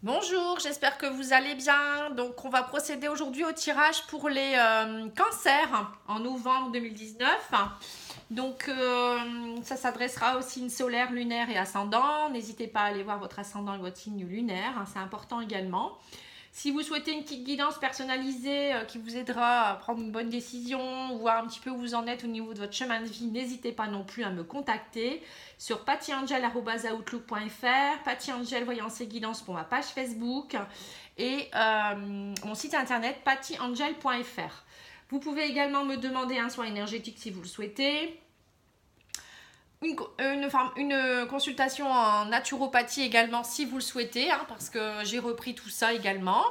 Bonjour, j'espère que vous allez bien. Donc, on va procéder aujourd'hui au tirage pour les cancers en novembre 2019. Donc, ça s'adressera aux signes solaires, lunaires et ascendants. N'hésitez pas à aller voir votre ascendant et votre signe lunaire, c'est important également. Si vous souhaitez une petite guidance personnalisée qui vous aidera à prendre une bonne décision, voir un petit peu où vous en êtes au niveau de votre chemin de vie, n'hésitez pas non plus à me contacter sur pattyangel@outlook.fr, pattyangel voyance et guidance pour ma page Facebook et mon site internet pattyangel.fr. Vous pouvez également me demander un soin énergétique si vous le souhaitez. Une consultation en naturopathie également si vous le souhaitez, parce que j'ai repris tout ça également.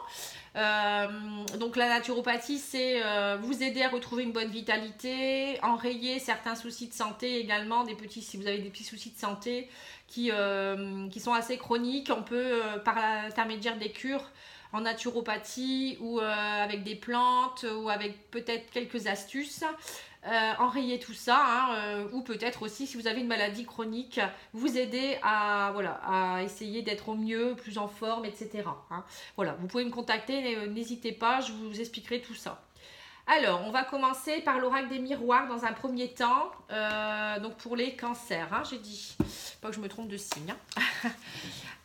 Donc la naturopathie, c'est vous aider à retrouver une bonne vitalité, enrayer certains soucis de santé également, si vous avez des petits soucis de santé qui sont assez chroniques, on peut par l'intermédiaire des cures en naturopathie ou avec des plantes ou avec peut-être quelques astuces. Enrayer tout ça, ou peut-être aussi si vous avez une maladie chronique, vous aider à essayer d'être au mieux, plus en forme, etc. Voilà, vous pouvez me contacter, n'hésitez pas, je vous expliquerai tout ça. Alors, on va commencer par l'oracle des miroirs dans un premier temps, donc pour les cancers, j'ai dit, pas que je me trompe de signe.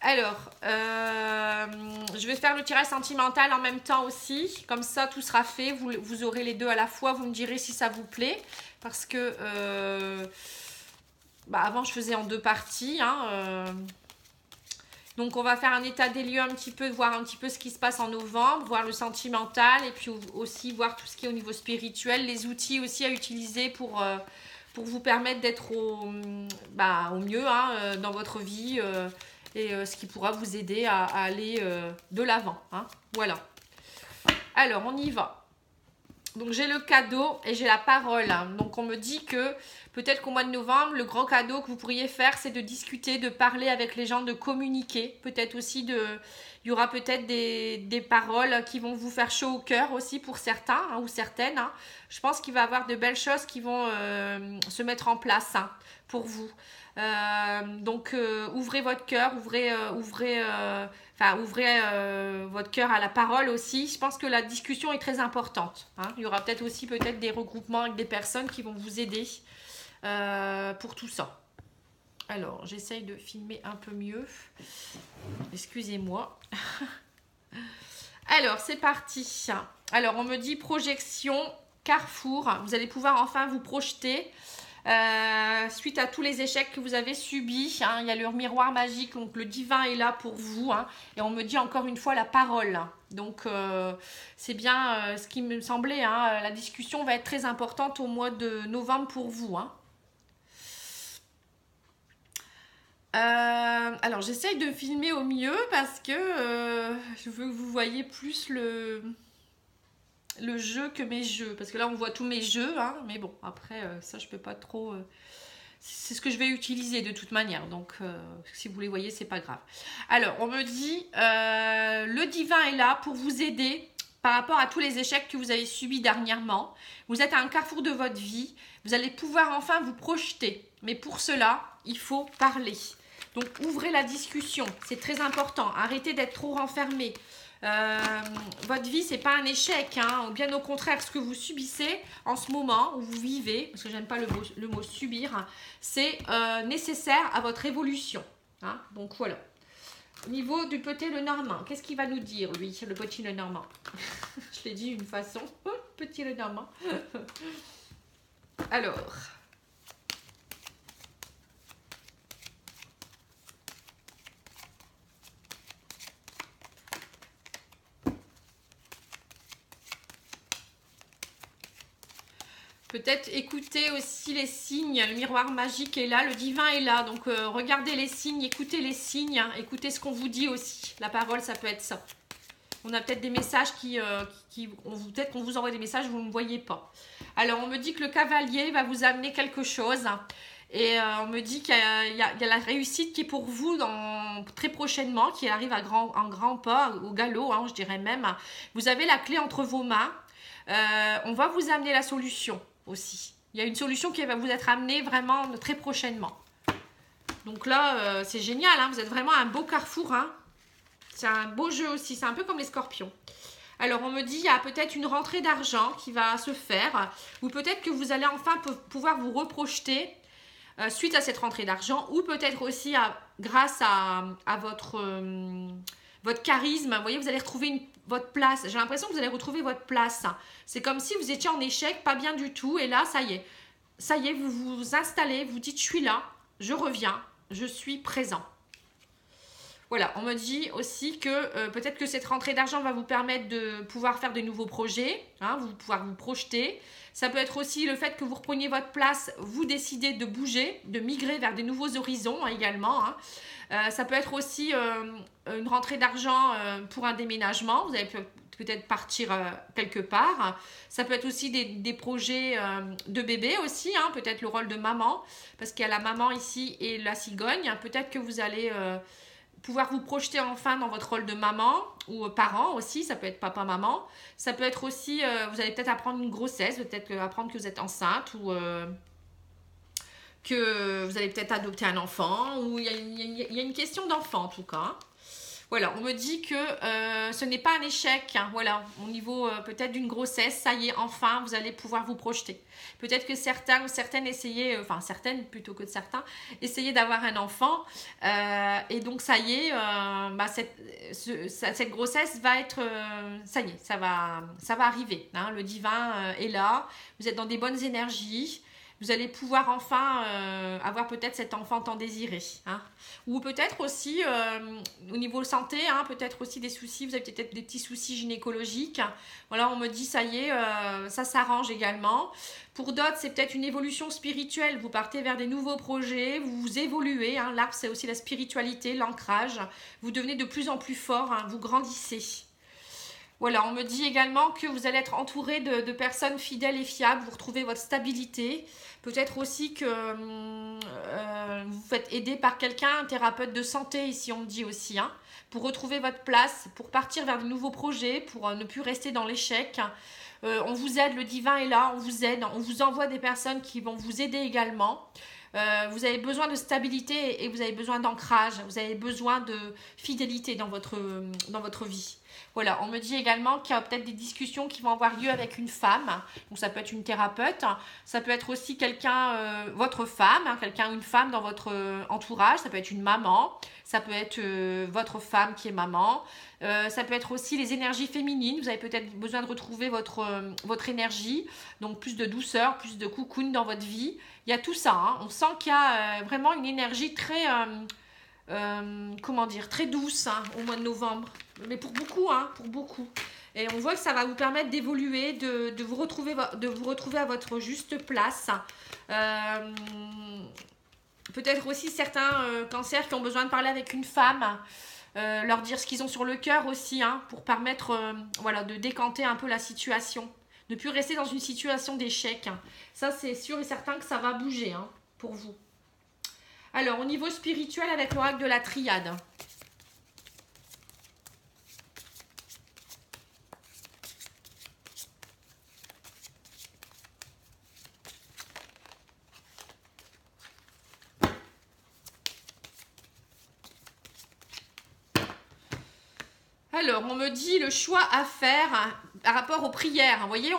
Alors, je vais faire le tirage sentimental en même temps aussi, comme ça tout sera fait, vous aurez les deux à la fois, vous me direz si ça vous plaît, parce que avant je faisais en deux parties, donc on va faire un état des lieux un petit peu, voir un petit peu ce qui se passe en novembre, voir le sentimental et puis aussi voir tout ce qui est au niveau spirituel, les outils aussi à utiliser pour vous permettre d'être au mieux dans votre vie et ce qui pourra vous aider à aller de l'avant. Voilà. Alors on y va. Donc j'ai le cadeau et j'ai la parole. Donc on me dit que peut-être qu'au mois de novembre, le grand cadeau que vous pourriez faire, c'est de discuter, de parler avec les gens, de communiquer. Peut-être aussi il y aura peut-être des paroles qui vont vous faire chaud au cœur aussi pour certains ou certaines. Je pense qu'il va y avoir de belles choses qui vont se mettre en place pour vous. Donc ouvrez votre cœur, ouvrez votre cœur à la parole aussi. Je pense que la discussion est très importante. Il y aura peut-être aussi des regroupements avec des personnes qui vont vous aider pour tout ça. Alors, j'essaye de filmer un peu mieux. Excusez-moi. Alors, c'est parti. Alors, on me dit projection, carrefour. Vous allez pouvoir enfin vous projeter. Suite à tous les échecs que vous avez subis, il y a le miroir magique, donc le divin est là pour vous, et on me dit encore une fois la parole. Donc c'est bien ce qui me semblait, la discussion va être très importante au mois de novembre pour vous. Alors j'essaye de filmer au mieux parce que je veux que vous voyez plus le jeu que mes jeux, parce que là on voit tous mes jeux, mais bon après ça je peux pas trop, c'est ce que je vais utiliser de toute manière, donc si vous les voyez c'est pas grave. Alors on me dit le divin est là pour vous aider par rapport à tous les échecs que vous avez subis dernièrement. Vous êtes à un carrefour de votre vie, vous allez pouvoir enfin vous projeter, mais pour cela il faut parler. Donc ouvrez la discussion, c'est très important, arrêtez d'être trop renfermé. Votre vie c'est pas un échec, bien au contraire, ce que vous subissez en ce moment où vous vivez, parce que j'aime pas le mot subir, c'est nécessaire à votre évolution, donc voilà. Au niveau du petit Lenormand, qu'est-ce qu'il va nous dire lui, le petit Lenormand? Je l'ai dit d'une façon, petit Lenormand. Alors peut-être écoutez aussi les signes, le miroir magique est là, le divin est là, donc regardez les signes, écoutez les signes, écoutez ce qu'on vous dit aussi. La parole, ça peut être ça. On a peut-être des messages peut-être qu'on vous envoie des messages, vous ne voyez pas. Alors on me dit que le cavalier va vous amener quelque chose, et on me dit qu'il y a la réussite qui est pour vous très prochainement, qui arrive en grand pas, au galop, je dirais même. Vous avez la clé entre vos mains, on va vous amener la solution aussi. Il y a une solution qui va vous être amenée vraiment très prochainement. Donc là, c'est génial, vous êtes vraiment à un beau carrefour. C'est un beau jeu aussi, c'est un peu comme les scorpions. Alors, on me dit, il y a peut-être une rentrée d'argent qui va se faire, ou peut-être que vous allez enfin pouvoir vous reprojeter suite à cette rentrée d'argent, ou peut-être aussi grâce à votre charisme. Vous voyez, vous allez retrouver votre place. J'ai l'impression que vous allez retrouver votre place. C'est comme si vous étiez en échec, pas bien du tout, et là, ça y est, vous vous installez, vous dites, je suis là, je reviens, je suis présent. Voilà, on me dit aussi que peut-être que cette rentrée d'argent va vous permettre de pouvoir faire de nouveaux projets, pouvoir vous projeter. Ça peut être aussi le fait que vous repreniez votre place, vous décidez de bouger, de migrer vers des nouveaux horizons également. Ça peut être aussi une rentrée d'argent pour un déménagement. Vous allez peut-être partir quelque part. Ça peut être aussi des projets de bébé aussi, peut-être le rôle de maman, parce qu'il y a la maman ici et la cigogne. Peut-être que vous allez pouvoir vous projeter enfin dans votre rôle de maman ou parent aussi, ça peut être papa-maman. Ça peut être aussi, vous allez peut-être apprendre une grossesse, peut-être apprendre que vous êtes enceinte ou que vous allez peut-être adopter un enfant, ou il y a une question d'enfant en tout cas. Voilà, on me dit que ce n'est pas un échec, voilà, au niveau peut-être d'une grossesse, ça y est, enfin, vous allez pouvoir vous projeter. Peut-être que certains ou certaines essayaient, certaines plutôt que certains, essayaient d'avoir un enfant, et donc ça y est, cette grossesse va être, ça y est, ça va arriver, le divin est là, vous êtes dans des bonnes énergies. Vous allez pouvoir enfin avoir peut-être cet enfant tant désiré. Ou peut-être aussi, au niveau santé, peut-être aussi des soucis, vous avez peut-être des petits soucis gynécologiques. Voilà, on me dit, ça y est, ça s'arrange également. Pour d'autres, c'est peut-être une évolution spirituelle. Vous partez vers des nouveaux projets, vous évoluez. L'arbre, c'est aussi la spiritualité, l'ancrage. Vous devenez de plus en plus fort, vous grandissez. Voilà, on me dit également que vous allez être entouré de personnes fidèles et fiables, vous retrouvez votre stabilité. Peut-être aussi que vous faites aider par quelqu'un, un thérapeute de santé, ici on me dit aussi, pour retrouver votre place, pour partir vers de nouveaux projets, pour ne plus rester dans l'échec. On vous aide, le divin est là, on vous aide, on vous envoie des personnes qui vont vous aider également. Vous avez besoin de stabilité et vous avez besoin d'ancrage, vous avez besoin de fidélité dans votre vie. Voilà, on me dit également qu'il y a peut-être des discussions qui vont avoir lieu avec une femme. Donc ça peut être une thérapeute, ça peut être aussi quelqu'un, votre femme, quelqu'un ou une femme dans votre entourage, ça peut être une maman, ça peut être votre femme qui est maman, ça peut être aussi les énergies féminines, vous avez peut-être besoin de retrouver votre énergie, donc plus de douceur, plus de cocoon dans votre vie. Il y a tout ça, on sent qu'il y a vraiment une énergie très... très douce au mois de novembre, mais pour beaucoup, pour beaucoup. Et on voit que ça va vous permettre d'évoluer, de vous retrouver à votre juste place. Peut-être aussi certains cancers qui ont besoin de parler avec une femme, leur dire ce qu'ils ont sur le cœur aussi, pour permettre de décanter un peu la situation, ne plus rester dans une situation d'échec. Ça, c'est sûr et certain que ça va bouger pour vous. Alors, au niveau spirituel, avec l'oracle de la triade. Alors, on me dit le choix à faire par rapport aux prières. Vous voyez,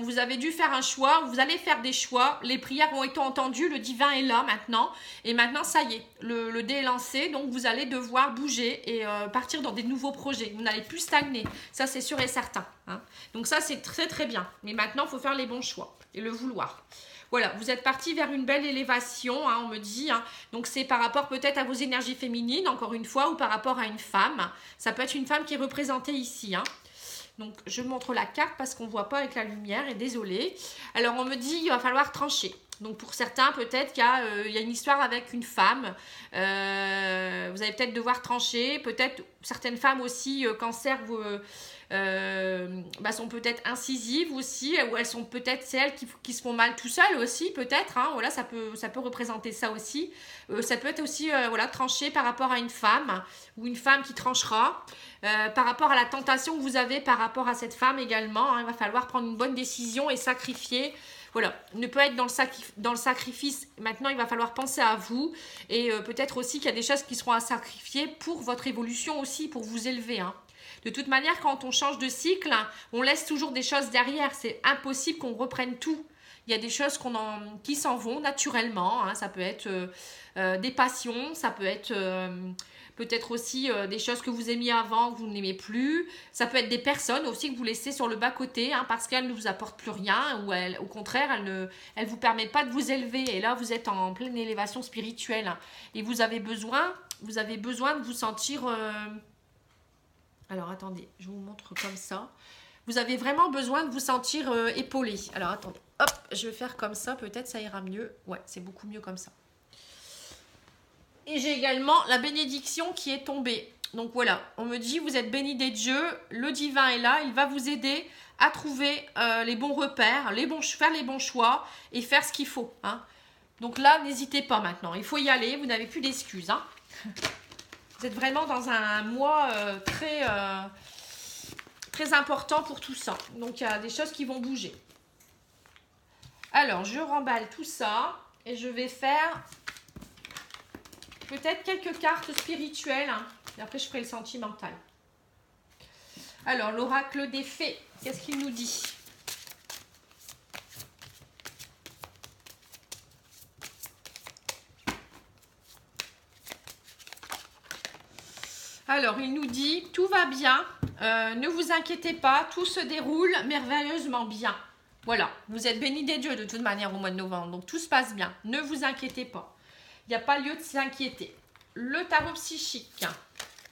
vous avez dû faire un choix, vous allez faire des choix. Les prières ont été entendues, le divin est là maintenant. Et maintenant, ça y est, le dé est lancé. Donc, vous allez devoir bouger et partir dans des nouveaux projets. Vous n'allez plus stagner. Ça, c'est sûr et certain. Donc, ça, c'est très, très bien. Mais maintenant, il faut faire les bons choix et le vouloir. Voilà, vous êtes parti vers une belle élévation, on me dit. Donc, c'est par rapport peut-être à vos énergies féminines, encore une fois, ou par rapport à une femme. Ça peut être une femme qui est représentée ici. Donc, je montre la carte parce qu'on ne voit pas avec la lumière, et désolée. Alors, on me dit il va falloir trancher. Donc, pour certains, peut-être qu'il y a une histoire avec une femme. Vous allez peut-être devoir trancher. Peut-être certaines femmes aussi, cancer, sont peut-être incisives aussi, ou elles sont peut-être celles qui se font mal tout seules aussi, peut-être. Voilà, ça peut représenter ça aussi. Ça peut être aussi trancher par rapport à une femme, ou une femme qui tranchera. Par rapport à la tentation que vous avez par rapport à cette femme également, il va falloir prendre une bonne décision et sacrifier voilà, ne peut être dans le sacrifice. Maintenant, il va falloir penser à vous. Et peut-être aussi qu'il y a des choses qui seront à sacrifier pour votre évolution aussi, pour vous élever. Hein. De toute manière, quand on change de cycle, on laisse toujours des choses derrière. C'est impossible qu'on reprenne tout. Il y a des choses qui s'en vont naturellement. Hein. Ça peut être des passions, ça peut être peut-être aussi des choses que vous aimiez avant, que vous n'aimez plus. Ça peut être des personnes aussi que vous laissez sur le bas-côté hein, parce qu'elles ne vous apportent plus rien ou au contraire, elles ne vous permettent pas de vous élever. Et là, vous êtes en pleine élévation spirituelle. Hein. Et vous avez besoin de vous sentir... Alors, attendez, je vous montre comme ça. Vous avez vraiment besoin de vous sentir épaulé. Alors, attendez. Hop, je vais faire comme ça. Peut-être ça ira mieux. Ouais, c'est beaucoup mieux comme ça. Et j'ai également la bénédiction qui est tombée. Donc, voilà. On me dit, vous êtes bénis des dieux. Le divin est là. Il va vous aider à trouver les bons repères, faire les bons choix et faire ce qu'il faut. Hein. Donc là, n'hésitez pas maintenant. Il faut y aller. Vous n'avez plus d'excuses. Hein. Vous êtes vraiment dans un mois très important pour tout ça. Donc, il y a des choses qui vont bouger. Alors, je remballe tout ça et je vais faire peut-être quelques cartes spirituelles. Hein, et après, je ferai le sentimental. Alors, l'oracle des fées, qu'est-ce qu'il nous dit ? Alors, il nous dit, tout va bien, ne vous inquiétez pas, tout se déroule merveilleusement bien. Voilà, vous êtes bénis des dieux de toute manière au mois de novembre, donc tout se passe bien, ne vous inquiétez pas. Il n'y a pas lieu de s'inquiéter. Le tarot psychique,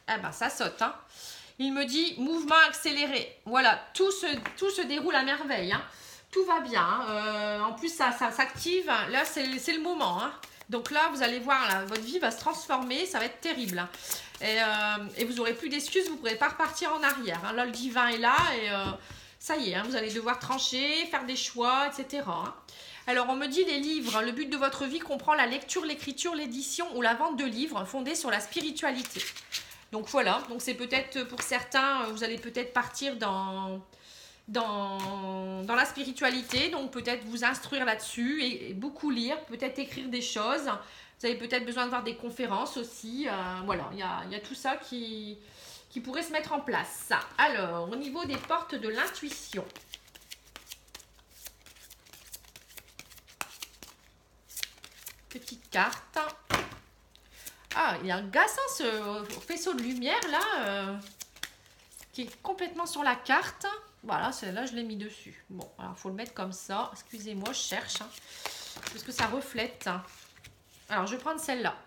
eh ben ça saute. Hein. Il me dit, mouvement accéléré. Voilà, tout se déroule à merveille. Hein. Tout va bien. Hein. En plus, ça s'active. Là, c'est le moment. Hein. Donc là, vous allez voir, là, votre vie va se transformer, ça va être terrible. Hein. Et vous n'aurez plus d'excuses, vous ne pourrez pas repartir en arrière. Hein. Là, le divin est là et ça y est, hein, vous allez devoir trancher, faire des choix, etc. Hein. Alors, on me dit les livres, le but de votre vie comprend la lecture, l'écriture, l'édition ou la vente de livres fondés sur la spiritualité. Donc voilà, donc c'est peut-être pour certains, vous allez peut-être partir dans la spiritualité, donc peut-être vous instruire là-dessus et beaucoup lire, peut-être écrire des choses. Vous avez peut-être besoin de voir des conférences aussi. Voilà, il y a tout ça qui pourrait se mettre en place. Alors, au niveau des portes de l'intuition. Petite carte. Ah, il y a un gassin, ce faisceau de lumière là, qui est complètement sur la carte. Voilà, celle-là, je l'ai mis dessus. Bon, alors, il faut le mettre comme ça. Excusez-moi, je cherche. Hein, parce que ça reflète. Alors, je vais prendre celle-là.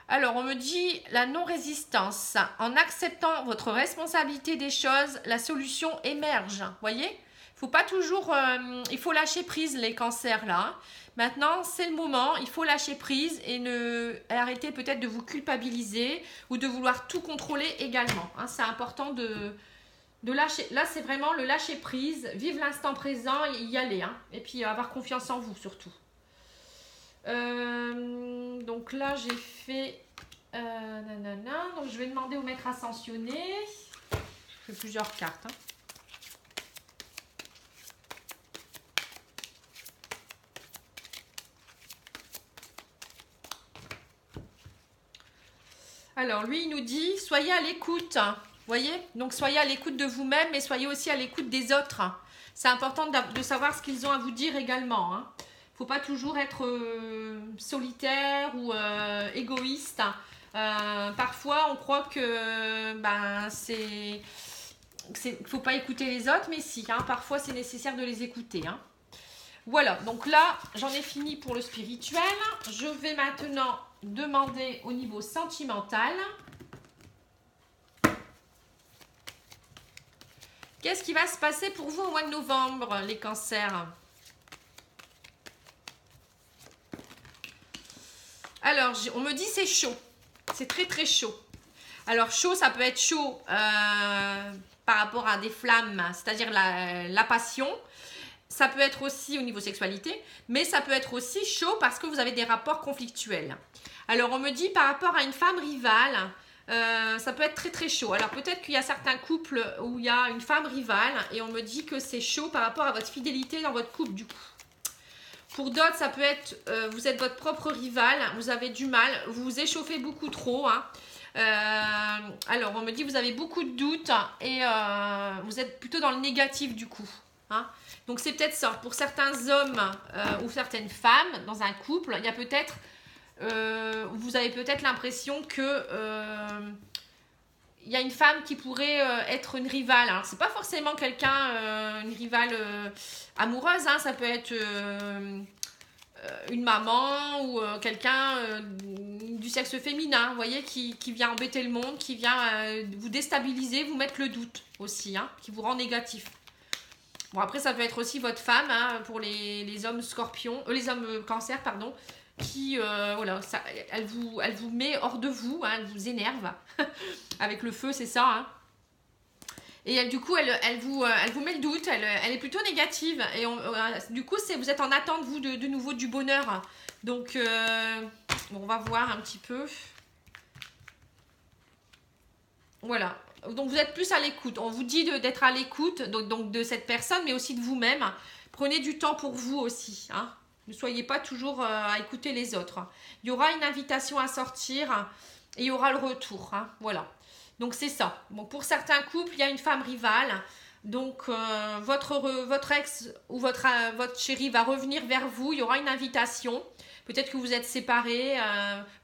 Alors, on me dit la non-résistance. En acceptant votre responsabilité des choses, la solution émerge. Vous voyez ? Il faut pas toujours... il faut lâcher prise, les cancers, là. Maintenant, c'est le moment. Il faut lâcher prise et arrêter peut-être de vous culpabiliser ou de vouloir tout contrôler également. Hein, c'est important de lâcher. Là, c'est vraiment le lâcher prise. Vivre l'instant présent et y aller. Hein, et puis, avoir confiance en vous, surtout. Donc là, j'ai fait... nanana. Donc, je vais demander au maître ascensionné. Je fais plusieurs cartes. Hein. Alors, lui, il nous dit, soyez à l'écoute. Vous voyez? Donc, soyez à l'écoute de vous-même, mais soyez aussi à l'écoute des autres. C'est important de savoir ce qu'ils ont à vous dire également. Hein. Faut pas toujours être solitaire ou égoïste. Parfois, on croit que faut pas écouter les autres, mais si. Hein, parfois, c'est nécessaire de les écouter. Hein. Voilà, donc là, j'en ai fini pour le spirituel. Je vais maintenant demander au niveau sentimental. Qu'est-ce qui va se passer pour vous au mois de novembre, les cancers ? Alors, on me dit c'est chaud. C'est très très chaud. Alors, chaud, ça peut être chaud par rapport à des flammes, c'est-à-dire la passion. Ça peut être aussi au niveau sexualité, mais ça peut être aussi chaud parce que vous avez des rapports conflictuels. Alors, on me dit par rapport à une femme rivale, ça peut être très très chaud. Alors, peut-être qu'il y a certains couples où il y a une femme rivale et on me dit que c'est chaud par rapport à votre fidélité dans votre couple du coup. Pour d'autres, ça peut être, vous êtes votre propre rival, vous avez du mal, vous vous échauffez beaucoup trop. Hein. Alors, on me dit vous avez beaucoup de doutes et vous êtes plutôt dans le négatif du coup. Hein. Donc, c'est peut-être ça. Pour certains hommes ou certaines femmes dans un couple, il y a peut-être, vous avez peut-être l'impression que il y a une femme qui pourrait être une rivale. Alors, c'est pas forcément quelqu'un, une rivale amoureuse, hein. Ça peut être une maman ou quelqu'un du sexe féminin, vous voyez, qui vient embêter le monde, qui vient vous déstabiliser, vous mettre le doute aussi, hein, qui vous rend négatif. Bon, après, ça peut être aussi votre femme, hein, pour les hommes scorpions, les hommes cancer, pardon, qui, voilà, ça, elle vous met hors de vous, hein, elle vous énerve. Avec le feu, c'est ça. Hein. Et du coup, elle vous met le doute, elle est plutôt négative. Et du coup, vous êtes en attente, vous, de nouveau du bonheur. Donc, bon, on va voir un petit peu. Voilà. Donc, vous êtes plus à l'écoute. On vous dit d'être à l'écoute donc de cette personne, mais aussi de vous-même. Prenez du temps pour vous aussi, hein. Ne soyez pas toujours à écouter les autres. Il y aura une invitation à sortir et il y aura le retour. Hein, voilà. Donc, c'est ça. Bon, pour certains couples, il y a une femme rivale. Donc, votre ex ou votre chéri va revenir vers vous. Il y aura une invitation. Peut-être que vous êtes séparés.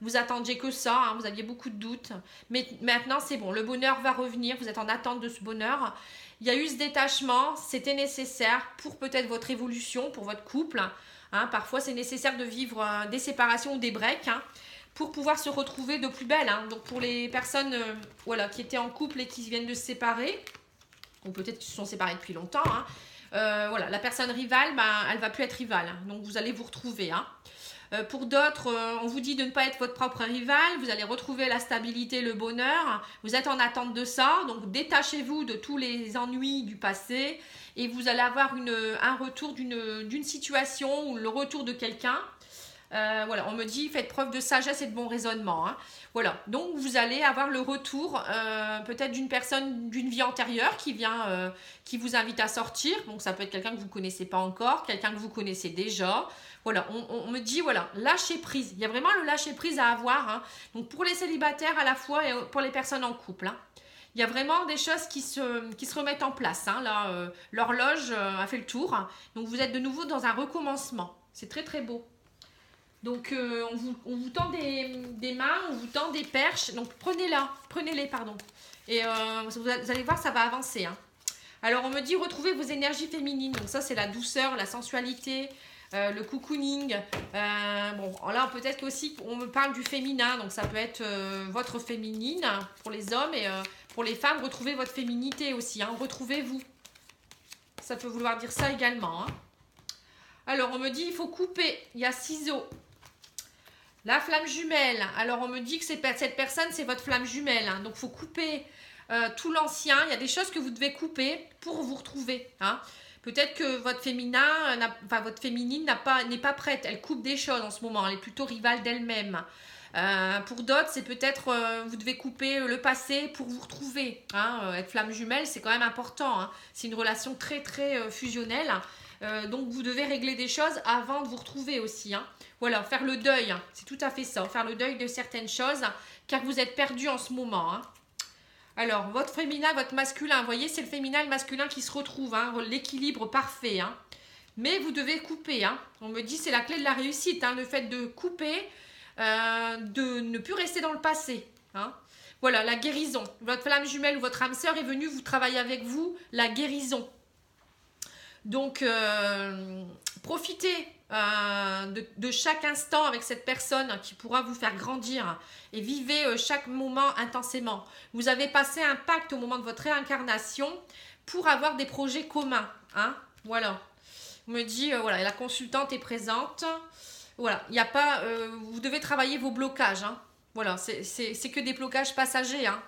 Vous attendiez que ça. Hein, vous aviez beaucoup de doutes. Mais maintenant, c'est bon. Le bonheur va revenir. Vous êtes en attente de ce bonheur. Il y a eu ce détachement. C'était nécessaire pour peut-être votre évolution, pour votre couple. Hein, parfois, c'est nécessaire de vivre des séparations ou des breaks, hein, pour pouvoir se retrouver de plus belle. Hein. Donc, pour les personnes voilà, qui étaient en couple et qui viennent de se séparer, ou peut-être qui se sont séparés depuis longtemps, hein, voilà, la personne rivale, elle ne va plus être rivale. Hein. Donc, vous allez vous retrouver. Hein. Pour d'autres, on vous dit de ne pas être votre propre rival. Vous allez retrouver la stabilité, le bonheur. Vous êtes en attente de ça. Donc, détachez-vous de tous les ennuis du passé. Et vous allez avoir un retour d'une situation ou le retour de quelqu'un. Voilà, on me dit faites preuve de sagesse et de bon raisonnement. Hein. Voilà, donc vous allez avoir le retour peut-être d'une personne d'une vie antérieure qui vient, qui vous invite à sortir. Donc ça peut être quelqu'un que vous ne connaissez pas encore, quelqu'un que vous connaissez déjà. Voilà, on me dit voilà, lâcher prise. Il y a vraiment le lâcher prise à avoir. Hein. Donc pour les célibataires à la fois et pour les personnes en couple. Hein. Il y a vraiment des choses qui se remettent en place. Hein. Là, l'horloge a fait le tour. Donc, vous êtes de nouveau dans un recommencement. C'est très, très beau. Donc, on vous tend des mains, on vous tend des perches. Donc, prenez-les, pardon. Et vous allez voir, ça va avancer. Hein. Alors, on me dit, retrouvez vos énergies féminines. Donc, ça, c'est la douceur, la sensualité, le cocooning. Bon, là, peut-être qu'aussi, on me parle du féminin. Donc, ça peut être votre féminine pour les hommes et pour les femmes, retrouvez votre féminité aussi. Hein, retrouvez-vous. Ça peut vouloir dire ça également. Hein. Alors, on me dit, il faut couper. Il y a ciseaux. La flamme jumelle. Alors, on me dit que cette personne, c'est votre flamme jumelle. Hein, donc, il faut couper tout l'ancien. Il y a des choses que vous devez couper pour vous retrouver. Hein. Peut-être que votre votre féminine n'est pas prête. Elle coupe des choses en ce moment. Elle est plutôt rivale d'elle-même. Pour d'autres, c'est peut-être vous devez couper le passé pour vous retrouver. Hein. Être flamme jumelle, c'est quand même important. Hein. C'est une relation très très fusionnelle. Donc vous devez régler des choses avant de vous retrouver aussi. Hein. Voilà, faire le deuil, hein. C'est tout à fait ça. Faire le deuil de certaines choses car vous êtes perdu en ce moment. Hein. Alors, votre féminin, votre masculin, vous voyez, c'est le féminin et le masculin qui se retrouvent. Hein. L'équilibre parfait. Hein. Mais vous devez couper. Hein. On me dit c'est la clé de la réussite. Hein, le fait de couper. De ne plus rester dans le passé. Hein. Voilà, la guérison. Votre flamme jumelle ou votre âme sœur est venue vous travailler avec vous, la guérison. Donc, profitez de chaque instant avec cette personne qui pourra vous faire grandir et vivez chaque moment intensément. Vous avez passé un pacte au moment de votre réincarnation pour avoir des projets communs. Hein. Voilà. On me dit, voilà, la consultante est présente. Voilà, il n'y a pas, vous devez travailler vos blocages. Hein. Voilà, c'est que des blocages passagers. Hein.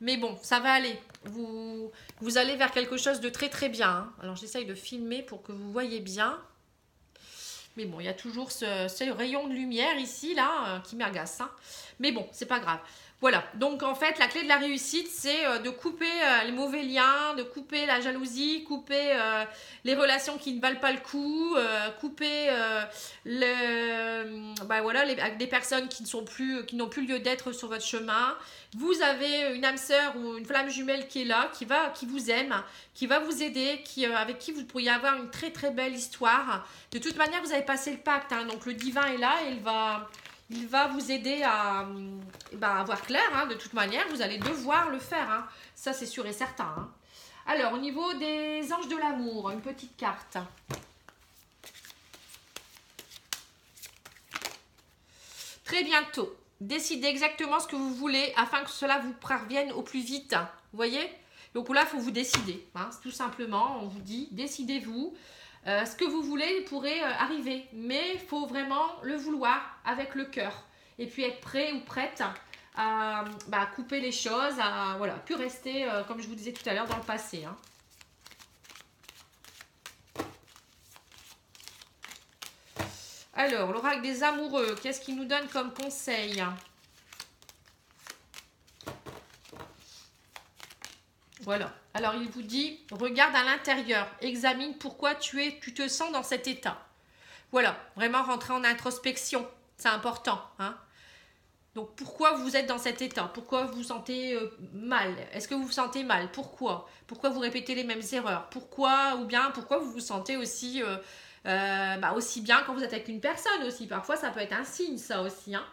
Mais bon, ça va aller. Vous allez vers quelque chose de très très bien. Hein. Alors, j'essaye de filmer pour que vous voyez bien. Mais bon, il y a toujours ce rayon de lumière ici, là, qui m'agace. Hein. Mais bon, c'est pas grave. Voilà, donc en fait, la clé de la réussite, c'est de couper les mauvais liens, de couper la jalousie, couper les relations qui ne valent pas le coup, couper avec des personnes qui n'ont plus lieu d'être sur votre chemin. Vous avez une âme sœur ou une flamme jumelle qui est là, qui vous aime, qui va vous aider, avec qui vous pourriez avoir une très très belle histoire. De toute manière, vous avez passé le pacte, hein, donc le divin est là et il va vous aider à voir clair, hein, de toute manière, vous allez devoir le faire, hein. Ça c'est sûr et certain. Hein. Alors, au niveau des anges de l'amour, une petite carte. Très bientôt, décidez exactement ce que vous voulez afin que cela vous parvienne au plus vite. Vous voyez? Donc là, il faut vous décider, hein, tout simplement, on vous dit, décidez-vous. Ce que vous voulez pourrait arriver, mais il faut vraiment le vouloir avec le cœur et puis être prêt ou prête à couper les choses, voilà, plus rester, comme je vous disais tout à l'heure, dans le passé. Hein. Alors, l'oracle des amoureux, qu'est-ce qu'il nous donne comme conseil? Voilà. Alors, il vous dit, regarde à l'intérieur, examine pourquoi tu te sens dans cet état. Voilà, vraiment rentrer en introspection, c'est important. Hein. Donc, pourquoi vous êtes dans cet état? Pourquoi vous vous sentez mal? Est-ce que vous vous sentez mal? Pourquoi? Pourquoi vous répétez les mêmes erreurs? Pourquoi vous vous sentez aussi, aussi bien quand vous êtes avec une personne aussi? Parfois, ça peut être un signe, ça aussi. Hein.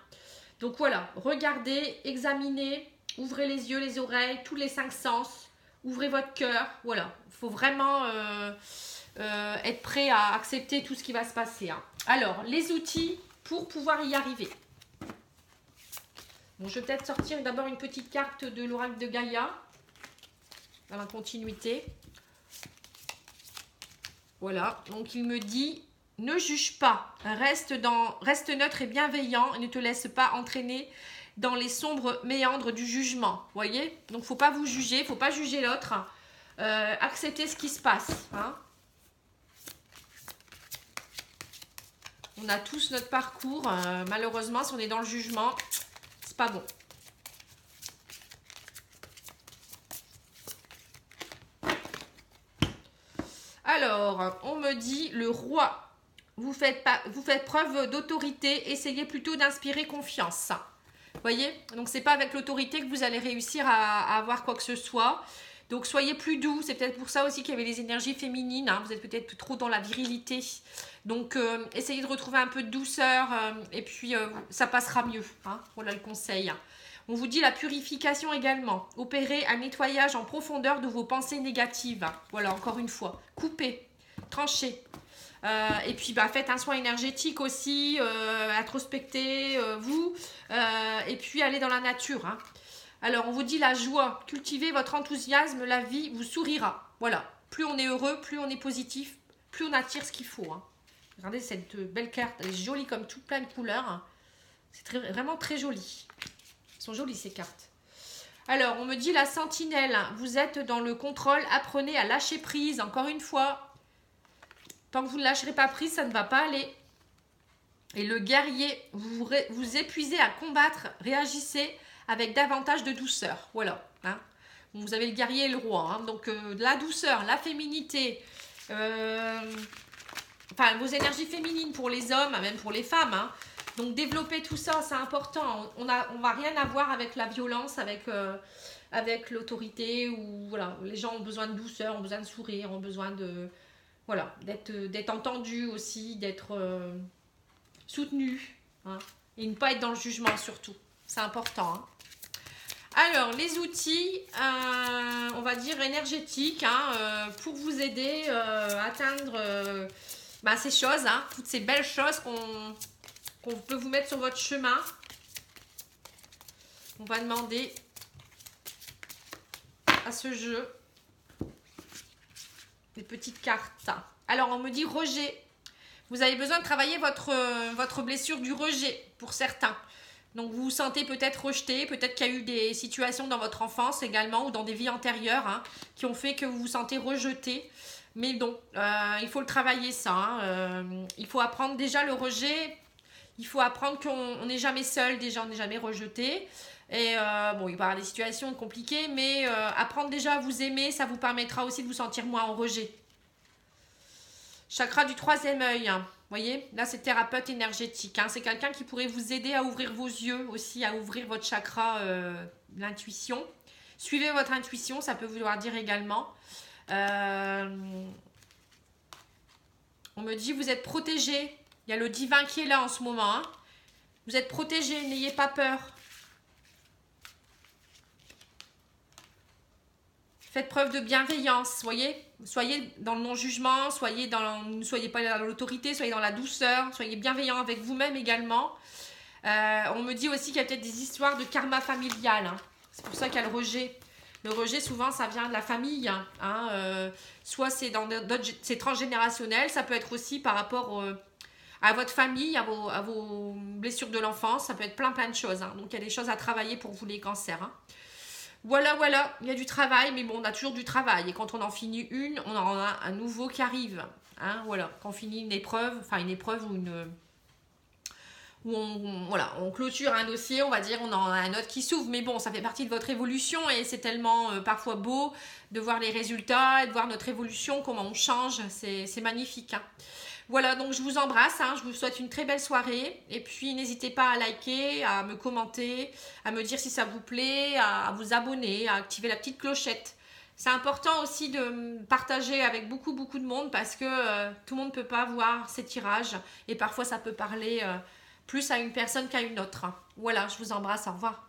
Donc, voilà, regardez, examinez, ouvrez les yeux, les oreilles, tous les 5 sens. Ouvrez votre cœur, voilà. Il faut vraiment être prêt à accepter tout ce qui va se passer. Hein. Alors, les outils pour pouvoir y arriver. Bon, je vais peut-être sortir d'abord une petite carte de l'oracle de Gaïa, dans la continuité. Voilà, donc il me dit, ne juge pas, reste neutre et bienveillant et ne te laisse pas entraîner dans les sombres méandres du jugement, vous voyez? Donc, il ne faut pas vous juger, il ne faut pas juger l'autre. Acceptez ce qui se passe. Hein. On a tous notre parcours. Malheureusement, si on est dans le jugement, c'est pas bon. Alors, on me dit, le roi, vous faites preuve d'autorité, essayez plutôt d'inspirer confiance. Vous voyez? Donc, ce n'est pas avec l'autorité que vous allez réussir à avoir quoi que ce soit. Donc, soyez plus doux. C'est peut-être pour ça aussi qu'il y avait les énergies féminines. Hein. Vous êtes peut-être trop dans la virilité. Donc, essayez de retrouver un peu de douceur. Et puis, ça passera mieux. Hein. Voilà le conseil. On vous dit la purification également. Opérez un nettoyage en profondeur de vos pensées négatives. Voilà, encore une fois. Coupez, tranchez. Et puis faites un soin énergétique aussi, introspectez vous, et puis allez dans la nature. Hein. Alors on vous dit la joie, cultivez votre enthousiasme, la vie vous sourira. Voilà, plus on est heureux, plus on est positif, plus on attire ce qu'il faut. Hein. Regardez cette belle carte, elle est jolie comme tout, plein de couleurs. Hein. C'est vraiment très joli. Elles sont jolies ces cartes. Alors on me dit la sentinelle, vous êtes dans le contrôle, apprenez à lâcher prise, encore une fois. Tant que vous ne lâcherez pas prise, ça ne va pas aller. Et le guerrier, vous épuisez à combattre, réagissez avec davantage de douceur. Voilà. Hein. Vous avez le guerrier et le roi. Hein. Donc, la douceur, la féminité, vos énergies féminines pour les hommes, même pour les femmes. Hein. Donc, développer tout ça, c'est important. On va rien avoir avec la violence, avec l'autorité. Ou voilà, les gens ont besoin de douceur, ont besoin de sourire, ont besoin de... Voilà, d'être entendu aussi, d'être soutenu. Hein, et ne pas être dans le jugement surtout. C'est important. Hein. Alors, les outils, on va dire énergétiques, hein, pour vous aider à atteindre ces choses, hein, toutes ces belles choses qu'on peut vous mettre sur votre chemin. On va demander à ce jeu des petites cartes. Alors, on me dit rejet. Vous avez besoin de travailler votre blessure du rejet pour certains. Donc, vous vous sentez peut-être rejeté. Peut-être qu'il y a eu des situations dans votre enfance également ou dans des vies antérieures hein, qui ont fait que vous vous sentez rejeté. Mais non, il faut le travailler ça. Hein. Il faut apprendre déjà le rejet. Il faut apprendre qu'on n'est jamais seul. Déjà, on n'est jamais rejeté. Et bon, il va y avoir des situations compliquées, mais apprendre déjà à vous aimer, ça vous permettra aussi de vous sentir moins en rejet. Chakra du troisième œil, hein. Vous voyez, là c'est thérapeute énergétique, hein. C'est quelqu'un qui pourrait vous aider à ouvrir vos yeux aussi, à ouvrir votre chakra, l'intuition. Suivez votre intuition, ça peut vouloir dire également. On me dit, vous êtes protégé. Il y a le divin qui est là en ce moment, hein. Vous êtes protégé, n'ayez pas peur. Faites preuve de bienveillance, voyez. Soyez dans le non-jugement, ne soyez pas dans l'autorité, soyez dans la douceur, soyez bienveillant avec vous-même également. On me dit aussi qu'il y a peut-être des histoires de karma familial, hein. C'est pour ça qu'il y a le rejet. Le rejet, souvent, ça vient de la famille, hein. Soit c'est transgénérationnel, ça peut être aussi par rapport à votre famille, à vos blessures de l'enfance, ça peut être plein de choses, hein. Donc il y a des choses à travailler pour vous les cancers, hein. Voilà, il y a du travail, mais bon, on a toujours du travail. Et quand on en finit une, on en a un nouveau qui arrive, hein, voilà. Quand on finit une épreuve où on clôture un dossier, on va dire, on en a un autre qui s'ouvre. Mais bon, ça fait partie de votre évolution et c'est tellement parfois beau de voir les résultats et de voir notre évolution, comment on change. C'est magnifique, hein. Voilà, donc je vous embrasse, hein, je vous souhaite une très belle soirée. Et puis n'hésitez pas à liker, à me commenter, à me dire si ça vous plaît, à vous abonner, à activer la petite clochette. C'est important aussi de partager avec beaucoup de monde parce que tout le monde ne peut pas voir ces tirages. Et parfois ça peut parler plus à une personne qu'à une autre. Voilà, je vous embrasse, au revoir.